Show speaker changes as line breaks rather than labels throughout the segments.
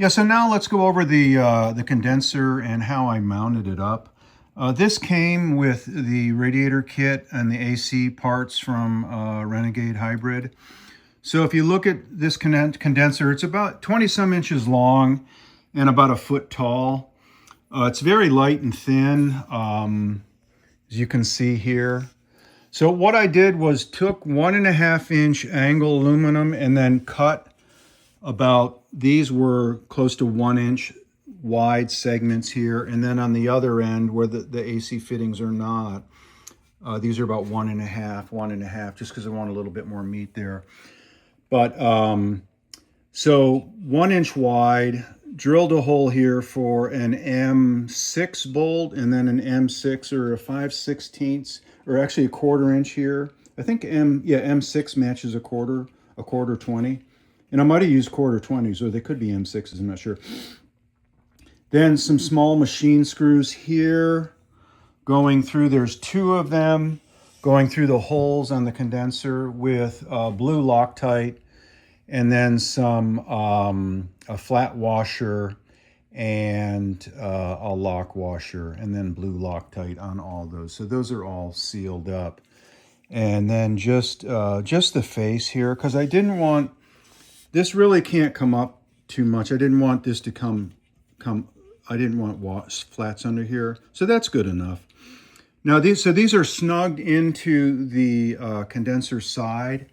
Yeah, so now let's go over the condenser and how I mounted it up. This came with the radiator kit and the AC parts from Renegade Hybrid. So if you look at this condenser, it's about 20 some inches long and about a foot tall. It's very light and thin, as you can see here. So what I did was took 1.5 inch angle aluminum and then cut about, these were close to 1 inch wide segments here. And then on the other end where the AC fittings are not, these are about 1.5, just because I want a little bit more meat there. But so 1 inch wide, drilled a hole here for an M6 bolt and then an M6 or a 5/16, or actually a 1/4 inch here. I think M6 matches a quarter 20. And I might have used 1/4 20s, or they could be M6s, I'm not sure. Then some small machine screws here going through, there's 2 of them going through the holes on the condenser with blue Loctite, and then some a flat washer and a lock washer, and then blue Loctite on all those. So those are all sealed up. And then just the face here, because I didn't want, this really can't come up too much. I didn't want this to I didn't want flats under here. So that's good enough. Now these are snugged into the condenser side.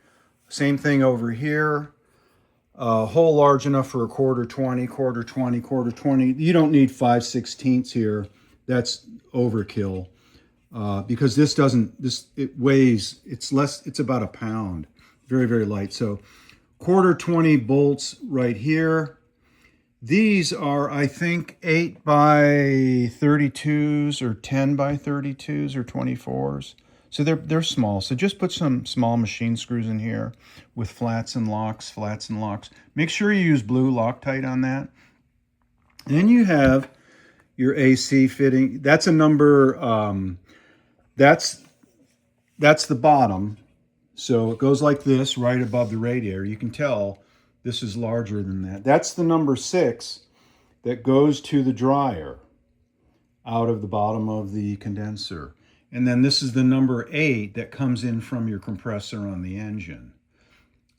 Same thing over here. Hole large enough for a 1/4 20, 1/4 20, 1/4 20. You don't need 5/16 here. That's overkill. Because it weighs, it's about a pound. Very, very light. So 1/4 20 bolts right here. These are, I think, 8 by 32s or 10 by 32s or 24s. So they're small. So just put some small machine screws in here with flats and locks. Make sure you use blue Loctite on that. And then you have your AC fitting. That's a number, that's the bottom. So it goes like this right above the radiator. You can tell this is larger than that. That's the number 6 that goes to the dryer out of the bottom of the condenser. And then this is the number 8 that comes in from your compressor on the engine,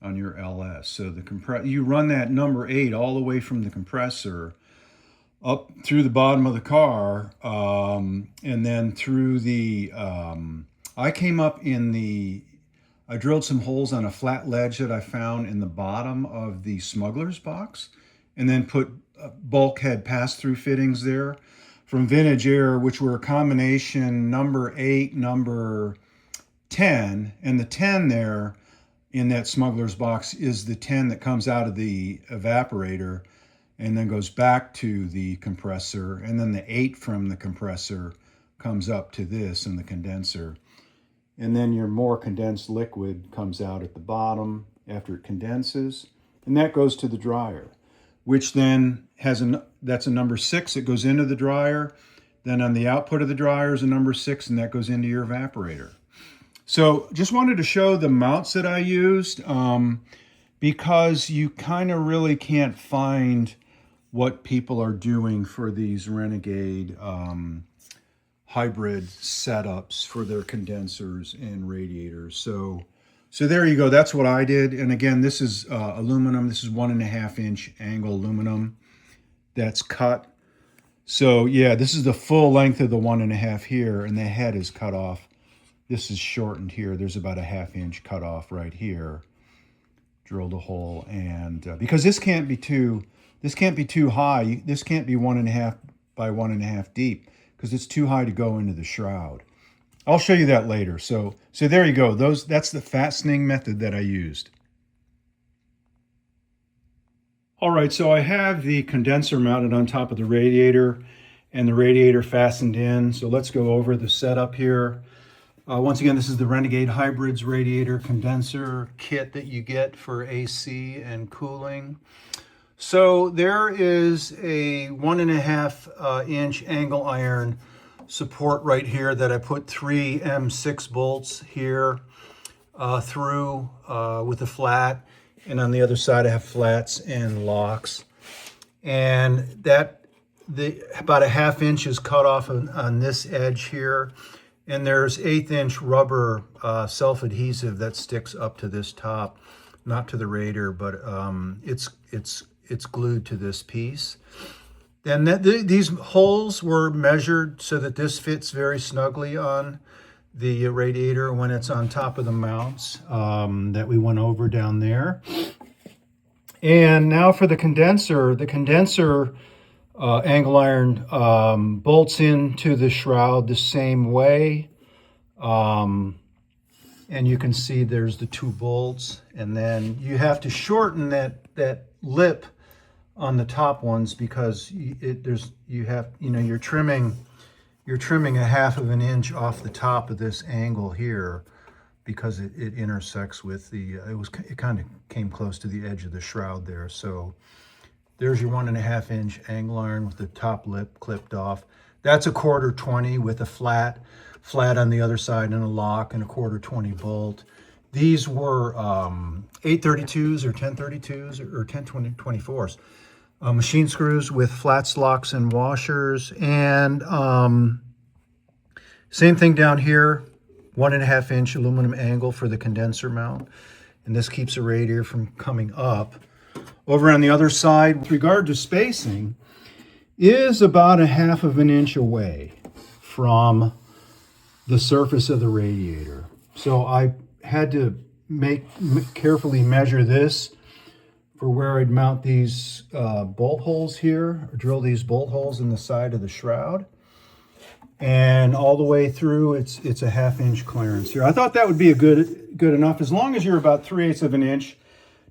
on your LS. So you run that number 8 all the way from the compressor up through the bottom of the car, and then through the, I drilled some holes on a flat ledge that I found in the bottom of the smuggler's box, and then put bulkhead pass-through fittings there from Vintage Air, which were a combination number 8, number 10, and the 10 there in that smuggler's box is the 10 that comes out of the evaporator and then goes back to the compressor, and then the 8 from the compressor comes up to this in the condenser. And then your more condensed liquid comes out at the bottom after it condenses, and that goes to the dryer, which then has that's a number 6 that goes into the dryer. Then on the output of the dryer is a number 6, and that goes into your evaporator. So just wanted to show the mounts that I used, because you kind of really can't find what people are doing for these Renegade hybrid setups for their condensers and radiators. So there you go. That's what I did. And again, this is aluminum. This is 1.5 inch angle aluminum that's cut. So yeah, this is the full length of the 1.5 here, and the head is cut off. This is shortened here. There's about a 1/2 inch cut off right here. Drilled a hole, and because this can't be too high. This can't be 1.5 by 1.5 deep, because it's too high to go into the shroud. I'll show you that later. So there you go. That's the fastening method that I used. All right, so I have the condenser mounted on top of the radiator and the radiator fastened in. So let's go over the setup here. Once again, this is the Renegade Hybrids radiator condenser kit that you get for AC and cooling. So there is a 1.5 inch angle iron support right here that I put 3 M6 bolts here through with a flat, and on the other side I have flats and locks. and about a ½ inch is cut off on this edge here, and there's 1/8 inch rubber self-adhesive that sticks up to this top, not to the radiator, but it's glued to this piece. And these holes were measured so that this fits very snugly on the radiator when it's on top of the mounts that we went over down there. And now for the condenser. The condenser angle iron bolts into the shroud the same way. And you can see there's the 2 bolts. And then you have to shorten that lip on the top ones because you're trimming a 1/2 inch off the top of this angle here because it intersects with it kind of came close to the edge of the shroud there. So there's your 1.5 inch angle iron with the top lip clipped off. That's a 1/4 20 with a flat on the other side and a lock and a 1/4 20 bolt. These were 832s or 1032s or 1024s. Machine screws with flats, locks, and washers. And same thing down here, 1.5 inch aluminum angle for the condenser mount. And this keeps the radiator from coming up. Over on the other side, with regard to spacing, is about 1/2 inch away from the surface of the radiator. So I had to carefully measure this for where I'd mount these bolt holes here, or drill these bolt holes in the side of the shroud. And all the way through, it's a 1/2 inch clearance here. I thought that would be good enough. As long as you're about 3/8 inch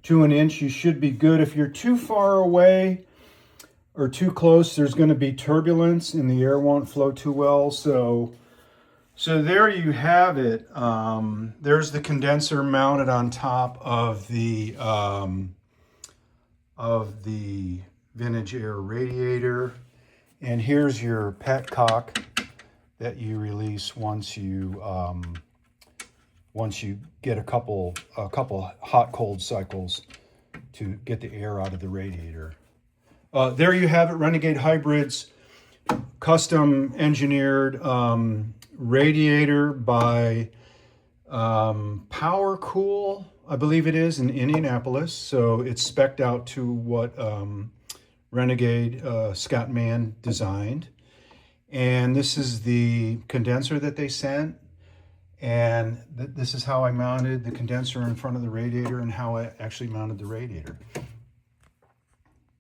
to 1 inch, you should be good. If you're too far away or too close, there's going to be turbulence and the air won't flow too well. So there you have it. There's the condenser mounted on top of the Vintage Air radiator. And here's your petcock that you release once you get a couple hot cold cycles to get the air out of the radiator. There you have it, Renegade Hybrids, custom engineered radiator by Power Cool, I believe it is, in Indianapolis. So it's spec'd out to what Renegade Scott Mann designed. And this is the condenser that they sent. And this is how I mounted the condenser in front of the radiator and how I actually mounted the radiator.